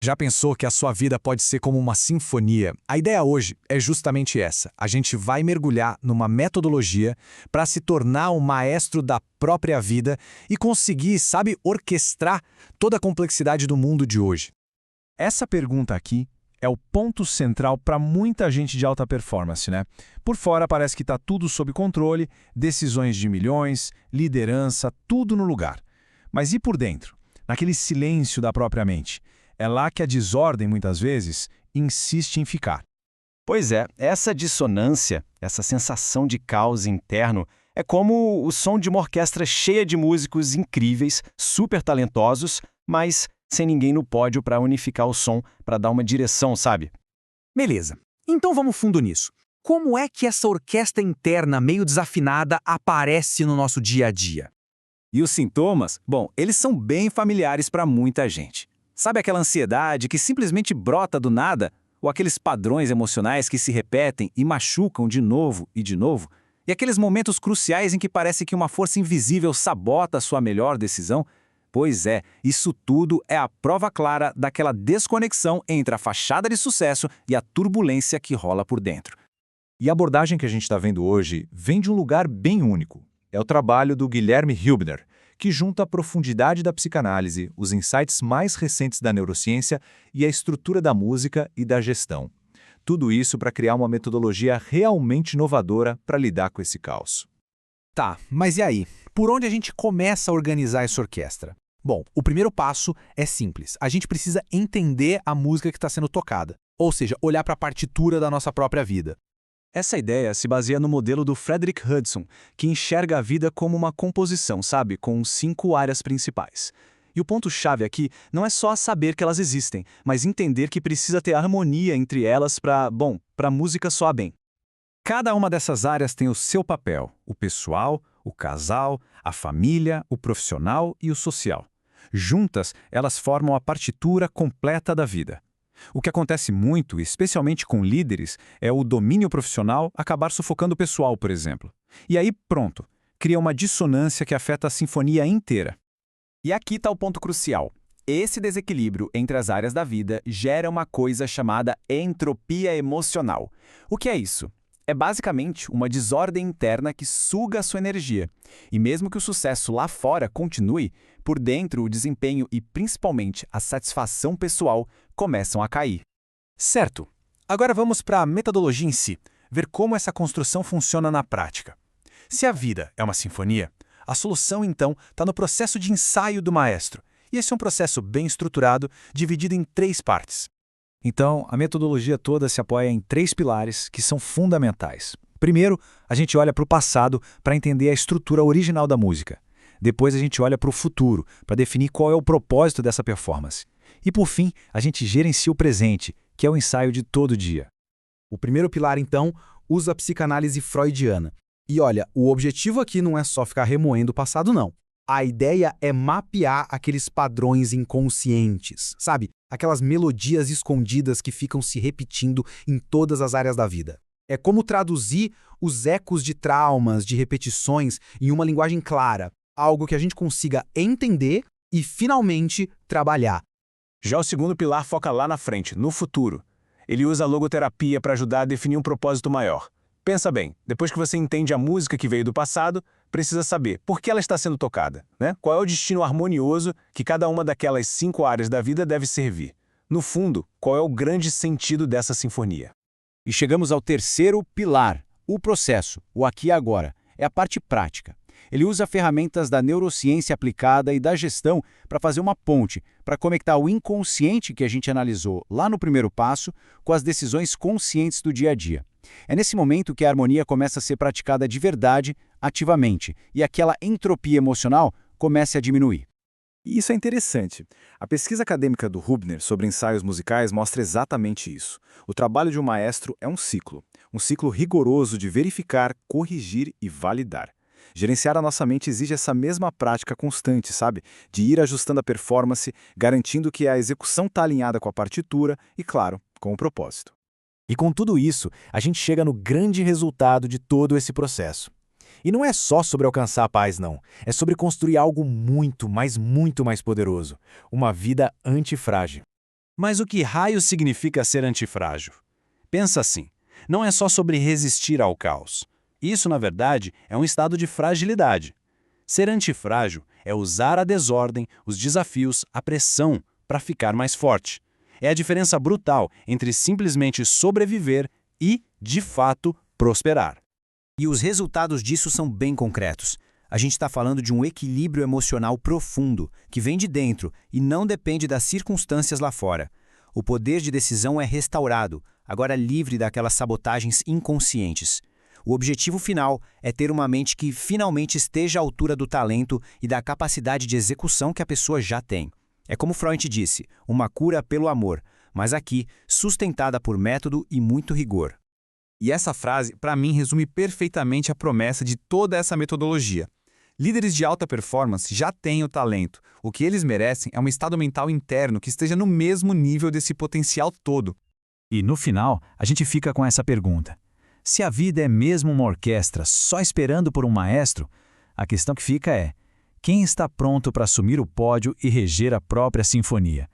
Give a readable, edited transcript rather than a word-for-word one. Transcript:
Já pensou que a sua vida pode ser como uma sinfonia? A ideia hoje é justamente essa. A gente vai mergulhar numa metodologia para se tornar um maestro da própria vida e conseguir, sabe, orquestrar toda a complexidade do mundo de hoje. Essa pergunta aqui é o ponto central para muita gente de alta performance, né? Por fora parece que está tudo sob controle, decisões de milhões, liderança, tudo no lugar. Mas e por dentro? Naquele silêncio da própria mente? É lá que a desordem, muitas vezes, insiste em ficar. Pois é, essa dissonância, essa sensação de caos interno, é como o som de uma orquestra cheia de músicos incríveis, super talentosos, mas sem ninguém no pódio para unificar o som, para dar uma direção, sabe? Beleza. Então vamos fundo nisso. Como é que essa orquestra interna meio desafinada aparece no nosso dia a dia? E os sintomas? Bom, eles são bem familiares para muita gente. Sabe aquela ansiedade que simplesmente brota do nada? Ou aqueles padrões emocionais que se repetem e machucam de novo e de novo? E aqueles momentos cruciais em que parece que uma força invisível sabota a sua melhor decisão? Pois é, isso tudo é a prova clara daquela desconexão entre a fachada de sucesso e a turbulência que rola por dentro. E a abordagem que a gente está vendo hoje vem de um lugar bem único. É o trabalho do Guilherme Hübner, que junta a profundidade da psicanálise, os insights mais recentes da neurociência e a estrutura da música e da gestão. Tudo isso para criar uma metodologia realmente inovadora para lidar com esse caos. Tá, mas e aí? Por onde a gente começa a organizar essa orquestra? Bom, o primeiro passo é simples. A gente precisa entender a música que está sendo tocada, ou seja, olhar para a partitura da nossa própria vida. Essa ideia se baseia no modelo do Frederick Hudson, que enxerga a vida como uma composição, sabe, com 5 áreas principais. E o ponto-chave aqui não é só saber que elas existem, mas entender que precisa ter harmonia entre elas para a música soar bem. Cada uma dessas áreas tem o seu papel, o pessoal, o casal, a família, o profissional e o social. Juntas, elas formam a partitura completa da vida. O que acontece muito, especialmente com líderes, é o domínio profissional acabar sufocando o pessoal, por exemplo. E aí, pronto, cria uma dissonância que afeta a sinfonia inteira. E aqui está o ponto crucial. Esse desequilíbrio entre as áreas da vida gera uma coisa chamada entropia emocional. O que é isso? É basicamente uma desordem interna que suga a sua energia. E mesmo que o sucesso lá fora continue, por dentro o desempenho e principalmente a satisfação pessoal começam a cair. Certo. Agora vamos para a metodologia em si, ver como essa construção funciona na prática. Se a vida é uma sinfonia, a solução então está no processo de ensaio do maestro. E esse é um processo bem estruturado, dividido em 3 partes. Então, a metodologia toda se apoia em 3 pilares que são fundamentais. Primeiro, a gente olha para o passado para entender a estrutura original da música. Depois, a gente olha para o futuro para definir qual é o propósito dessa performance. E, por fim, a gente gerencia o presente, que é o ensaio de todo dia. O primeiro pilar, então, usa a psicanálise freudiana. E olha, o objetivo aqui não é só ficar remoendo o passado, não. A ideia é mapear aqueles padrões inconscientes, sabe? Aquelas melodias escondidas que ficam se repetindo em todas as áreas da vida. É como traduzir os ecos de traumas, de repetições, em uma linguagem clara, algo que a gente consiga entender e, finalmente, trabalhar. Já o segundo pilar foca lá na frente, no futuro. Ele usa a logoterapia para ajudar a definir um propósito maior. Pensa bem, depois que você entende a música que veio do passado, precisa saber por que ela está sendo tocada, né? Qual é o destino harmonioso que cada uma daquelas 5 áreas da vida deve servir. No fundo, qual é o grande sentido dessa sinfonia? E chegamos ao terceiro pilar, o processo, o aqui e agora. É a parte prática. Ele usa ferramentas da neurociência aplicada e da gestão para fazer uma ponte, para conectar o inconsciente que a gente analisou lá no primeiro passo com as decisões conscientes do dia a dia. É nesse momento que a harmonia começa a ser praticada de verdade, ativamente, e aquela entropia emocional começa a diminuir. E isso é interessante. A pesquisa acadêmica do Hübner sobre ensaios musicais mostra exatamente isso. O trabalho de um maestro é um ciclo rigoroso de verificar, corrigir e validar. Gerenciar a nossa mente exige essa mesma prática constante, sabe? De ir ajustando a performance, garantindo que a execução está alinhada com a partitura e, claro, com o propósito. E com tudo isso, a gente chega no grande resultado de todo esse processo. E não é só sobre alcançar a paz, não. É sobre construir algo muito mais poderoso. Uma vida antifrágil. Mas o que raio significa ser antifrágil? Pensa assim, não é só sobre resistir ao caos. Isso, na verdade, é um estado de fragilidade. Ser antifrágil é usar a desordem, os desafios, a pressão para ficar mais forte. É a diferença brutal entre simplesmente sobreviver e, de fato, prosperar. E os resultados disso são bem concretos. A gente está falando de um equilíbrio emocional profundo, que vem de dentro e não depende das circunstâncias lá fora. O poder de decisão é restaurado, agora livre daquelas sabotagens inconscientes. O objetivo final é ter uma mente que finalmente esteja à altura do talento e da capacidade de execução que a pessoa já tem. É como Freud disse, uma cura pelo amor, mas aqui sustentada por método e muito rigor. E essa frase, para mim, resume perfeitamente a promessa de toda essa metodologia. Líderes de alta performance já têm o talento. O que eles merecem é um estado mental interno que esteja no mesmo nível desse potencial todo. E no final, a gente fica com essa pergunta. Se a vida é mesmo uma orquestra só esperando por um maestro, a questão que fica é: quem está pronto para assumir o pódio e reger a própria sinfonia?